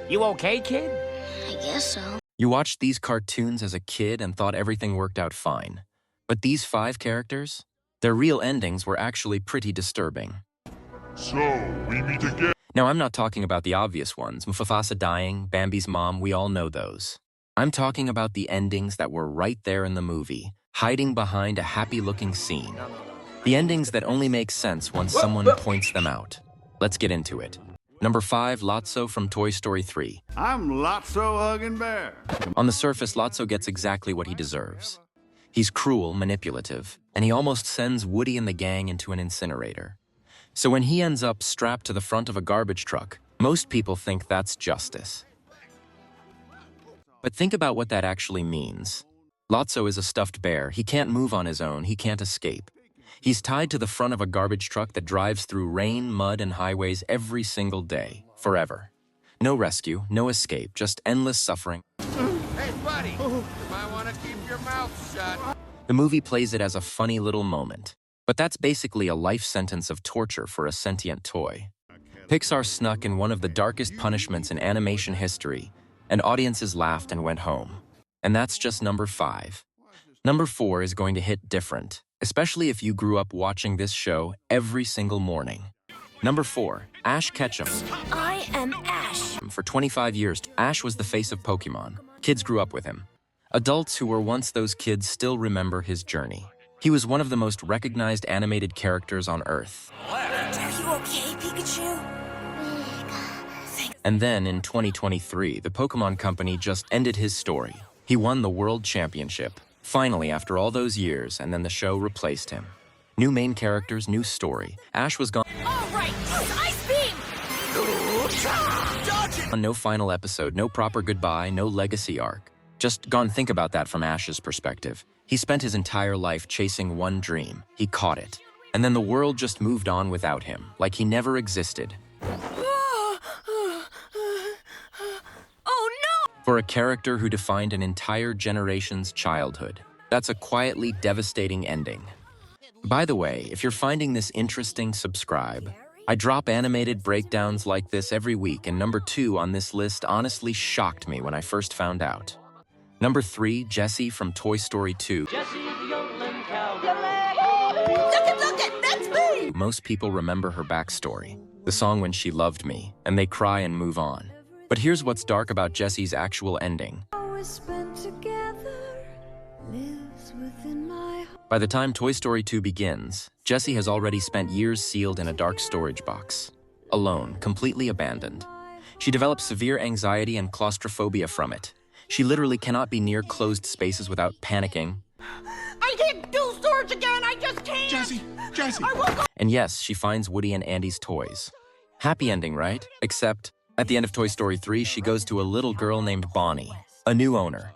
You okay, kid? I guess so. You watched these cartoons as a kid and thought everything worked out fine. But these 5 characters, their real endings were actually pretty disturbing. So, we meet again. Now, I'm not talking about the obvious ones, Mufasa dying, Bambi's mom, we all know those. I'm talking about the endings that were right there in the movie, hiding behind a happy-looking scene. The endings that only make sense once someone points them out. Let's get into it. Number 5, Lotso from Toy Story 3. I'm Lotso Huggin' Bear. On the surface, Lotso gets exactly what he deserves. He's cruel, manipulative, and he almost sends Woody and the gang into an incinerator. So when he ends up strapped to the front of a garbage truck, most people think that's justice. But think about what that actually means. Lotso is a stuffed bear. He can't move on his own. He can't escape. He's tied to the front of a garbage truck that drives through rain, mud, and highways every single day, forever. No rescue, no escape, just endless suffering. Hey, buddy, you might want to keep your mouth shut. The movie plays it as a funny little moment, but that's basically a life sentence of torture for a sentient toy. Pixar snuck in one of the darkest punishments in animation history, and audiences laughed and went home. And that's just number 5. Number 4 is going to hit different, especially if you grew up watching this show every single morning. Number 4, Ash Ketchum. I am Ash. For 25 years, Ash was the face of Pokemon. Kids grew up with him. Adults who were once those kids still remember his journey. He was one of the most recognized animated characters on Earth. Are you okay, Pikachu? And then, in 2023, the Pokemon Company just ended his story. He won the World Championship. Finally, after all those years, and then the show replaced him. New main characters, new story. Ash was gone. All right, Ice Beam! No final episode, no proper goodbye, no legacy arc. Just gone. Think about that from Ash's perspective. He spent his entire life chasing one dream. He caught it. And then the world just moved on without him, like he never existed. Oh no! For a character who defined an entire generation's childhood, that's a quietly devastating ending. By the way, if you're finding this interesting, subscribe. I drop animated breakdowns like this every week, and number 2 on this list honestly shocked me when I first found out. Number 3, Jessie from Toy Story 2. Jessie the yodeling cowboy. Look it, that's me! Most people remember her backstory, the song When She Loved Me, and they cry and move on. But here's what's dark about Jessie's actual ending. By the time Toy Story 2 begins, Jessie has already spent years sealed in a dark storage box. Alone, completely abandoned. She develops severe anxiety and claustrophobia from it. She literally cannot be near closed spaces without panicking. I can't do storage again, I just can't! Jessie! I will go! And yes, she finds Woody and Andy's toys. Happy ending, right? Except, at the end of Toy Story 3, she goes to a little girl named Bonnie, a new owner.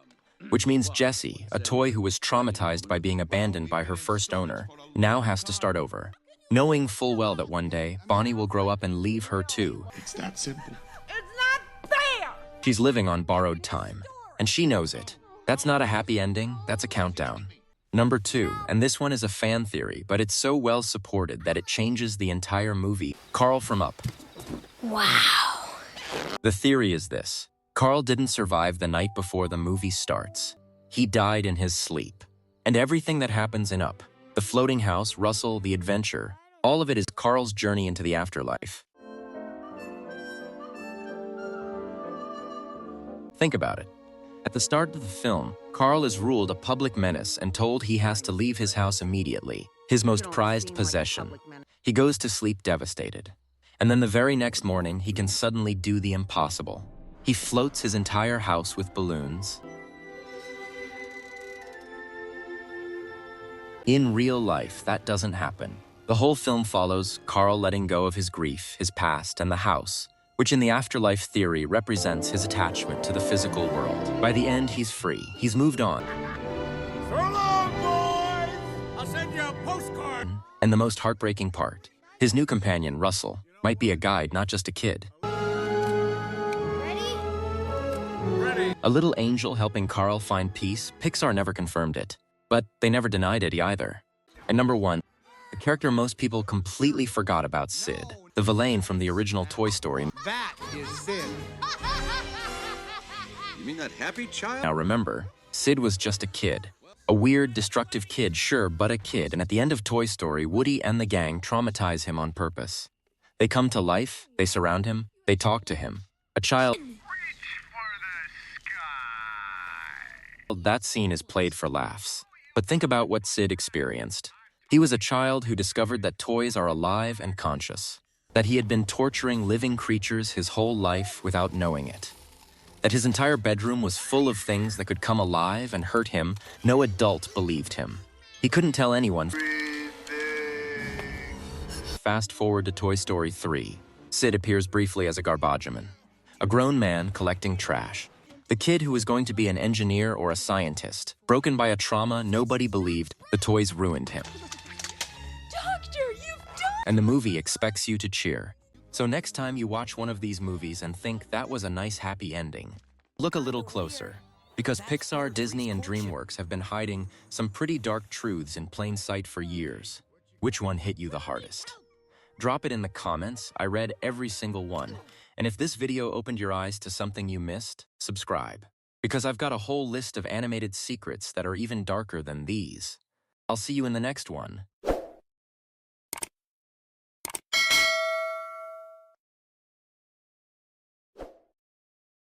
Which means Jessie, a toy who was traumatized by being abandoned by her first owner, now has to start over. Knowing full well that one day, Bonnie will grow up and leave her too. It's that simple. It's not fair! She's living on borrowed time. And she knows it. That's not a happy ending, that's a countdown. Number 2, and this one is a fan theory, but it's so well supported that it changes the entire movie. Carl from Up. Wow. The theory is this. Carl didn't survive the night before the movie starts. He died in his sleep. And everything that happens in Up, the floating house, Russell, the adventure, all of it is Carl's journey into the afterlife. Think about it. At the start of the film, Carl is ruled a public menace and told he has to leave his house immediately, his most prized possession. He goes to sleep devastated. And then the very next morning, he can suddenly do the impossible. He floats his entire house with balloons. In real life, that doesn't happen. The whole film follows Carl letting go of his grief, his past, and the house, which in the afterlife theory represents his attachment to the physical world. By the end, he's free. He's moved on. So long, boys! I'll send you a postcard. And the most heartbreaking part, his new companion, Russell, might be a guide, not just a kid. Ready? A little angel helping Carl find peace. Pixar never confirmed it, but they never denied it either. And number 1, the character most people completely forgot about, Sid, the villain from the original Toy Story. That is Sid. You mean that happy child? Now remember, Sid was just a kid. A weird, destructive kid, sure, but a kid, and at the end of Toy Story, Woody and the gang traumatize him on purpose. They come to life, they surround him, they talk to him. A child... That scene is played for laughs. But think about what Sid experienced. He was a child who discovered that toys are alive and conscious. That he had been torturing living creatures his whole life without knowing it. That his entire bedroom was full of things that could come alive and hurt him. No adult believed him. He couldn't tell anyone. Fast forward to Toy Story 3. Sid appears briefly as a garbageman. A grown man collecting trash. The kid who was going to be an engineer or a scientist. Broken by a trauma nobody believed, the toys ruined him. Doctor, you've done... And the movie expects you to cheer. So next time you watch one of these movies and think that was a nice happy ending, look a little closer. Because Pixar, Disney, and DreamWorks have been hiding some pretty dark truths in plain sight for years. Which one hit you the hardest? Drop it in the comments. I read every single one. And if this video opened your eyes to something you missed, subscribe. Because I've got a whole list of animated secrets that are even darker than these. I'll see you in the next one.